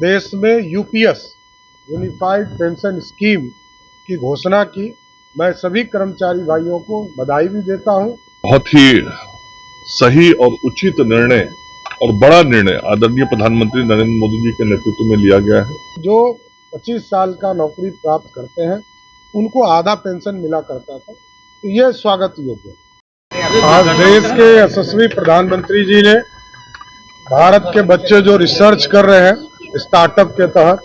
देश में UPS unified pension scheme की घोषणा की। मैं सभी कर्मचारी भाइयों को बधाई भी देता हूं। बहुत ही सही और उचित निर्णय और बड़ा निर्णय आदरणीय प्रधानमंत्री नरेंद्र मोदी जी के नेतृत्व में लिया गया है। जो 25 साल का नौकरी प्राप्त करते हैं उनको आधा पेंशन मिला करता था, तो यह स्वागत योग्य है। आज देश के यशस्वी प्रधानमंत्री जी ने भारत के बच्चे जो रिसर्च कर रहे हैं स्टार्टअप के तहत,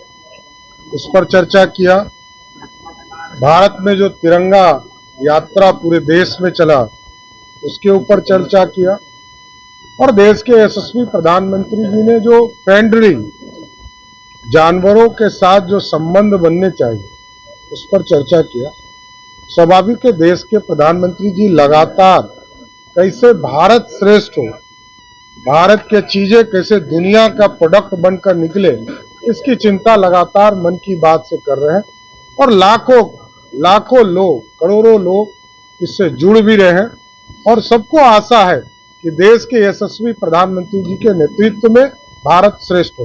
उस पर चर्चा किया। भारत में जो तिरंगा यात्रा पूरे देश में चला उसके ऊपर चर्चा किया, और देश के यशस्वी प्रधानमंत्री जी ने जो फ्रेंडली जानवरों के साथ जो संबंध बनने चाहिए उस पर चर्चा किया। स्वाभाविक है, देश के प्रधानमंत्री जी लगातार कैसे भारत श्रेष्ठ हो, भारत के चीजें कैसे दुनिया का प्रोडक्ट बनकर निकले, इसकी चिंता लगातार मन की बात से कर रहे हैं, और लाखों लोग, करोड़ों लोग इससे जुड़ भी रहे हैं। और सबको आशा है कि देश के यशस्वी प्रधानमंत्री जी के नेतृत्व में भारत श्रेष्ठ हो।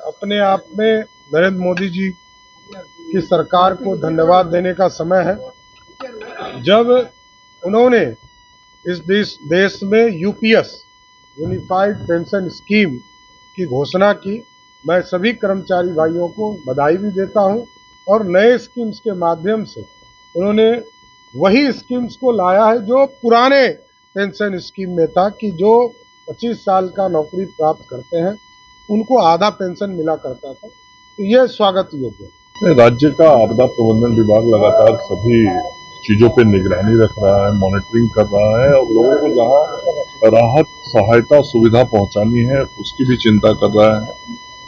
अपने आप में नरेंद्र मोदी जी की सरकार को धन्यवाद देने का समय है। जब उन्होंने इस देश में यूपीएस यूनिफाइड पेंशन स्कीम की घोषणा की, मैं सभी कर्मचारी भाइयों को बधाई भी देता हूं। और नए स्कीम्स के माध्यम से उन्होंने वही स्कीम्स को लाया है जो पुराने पेंशन स्कीम में था, कि जो 25 साल का नौकरी प्राप्त करते हैं उनको आधा पेंशन मिला करता था, तो यह स्वागत योग्य है। राज्य का आपदा प्रबंधन विभाग लगातार सभी चीजों पे निगरानी रख रहा है, मॉनिटरिंग कर रहा है, और लोगों को जहां राहत सहायता सुविधा पहुंचानी है उसकी भी चिंता कर रहा है।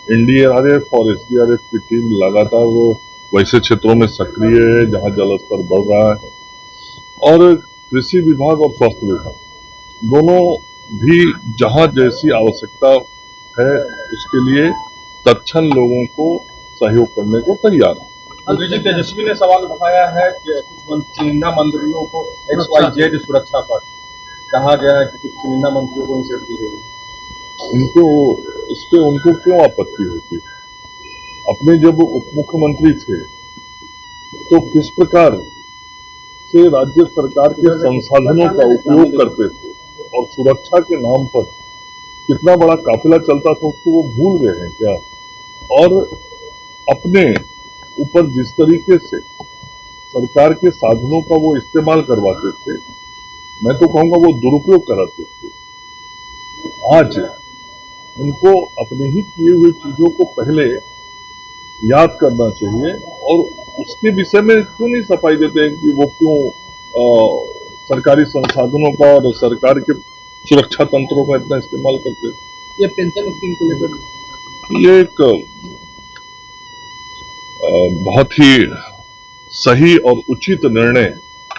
एनडीआरएफ और एसडीआरएफ की टीम लगातार वैसे क्षेत्रों में सक्रिय है जहां जल स्तर बढ़ रहा है, और कृषि विभाग और स्वास्थ्य विभाग दोनों भी जहां जैसी आवश्यकता है उसके लिए तत्क्षण लोगों को सहयोग करने को तैयार है। मंत्री जी, तेजस्वी ने सवाल उठाया है कि कुछ चुनिंदा मंत्रियों को XYZ सुरक्षा पर कहा गया है कि कुछ चुनिंदा मंत्रियों को इंसेट दी गई। उनको क्यों आपत्ति होती है? अपने जब उप मुख्यमंत्री थे तो किस प्रकार से राज्य सरकार के संसाधनों का उपयोग करते थे, और सुरक्षा के नाम पर कितना बड़ा काफिला चलता था उसको वो भूल गए हैं क्या? और अपने ऊपर जिस तरीके से सरकार के साधनों का वो इस्तेमाल करवाते थे, मैं तो कहूंगा वो दुरुपयोग कराते थे। आज उनको अपने ही किए हुए चीजों को पहले याद करना चाहिए, और उसके विषय में क्यों नहीं सफाई देते हैं कि वो क्यों सरकारी संसाधनों का और सरकार के सुरक्षा तंत्रों का इतना इस्तेमाल करते हैं। ये पेंशन स्कीम को लेकर ये एक बहुत ही सही और उचित निर्णय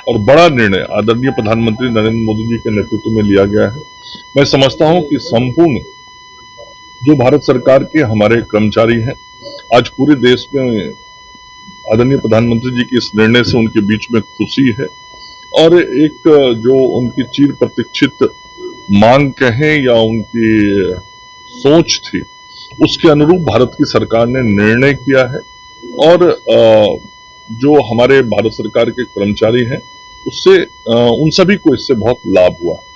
और बड़ा निर्णय आदरणीय प्रधानमंत्री नरेंद्र मोदी जी के नेतृत्व में लिया गया है। मैं समझता हूं कि संपूर्ण जो भारत सरकार के हमारे कर्मचारी हैं, आज पूरे देश में आदरणीय प्रधानमंत्री जी के इस निर्णय से उनके बीच में खुशी है, और एक जो उनकी चिर प्रतीक्षित मांग कहें या उनकी सोच थी उसके अनुरूप भारत की सरकार ने निर्णय किया है, और जो हमारे भारत सरकार के कर्मचारी हैं उससे उन सभी को इससे बहुत लाभ हुआ है।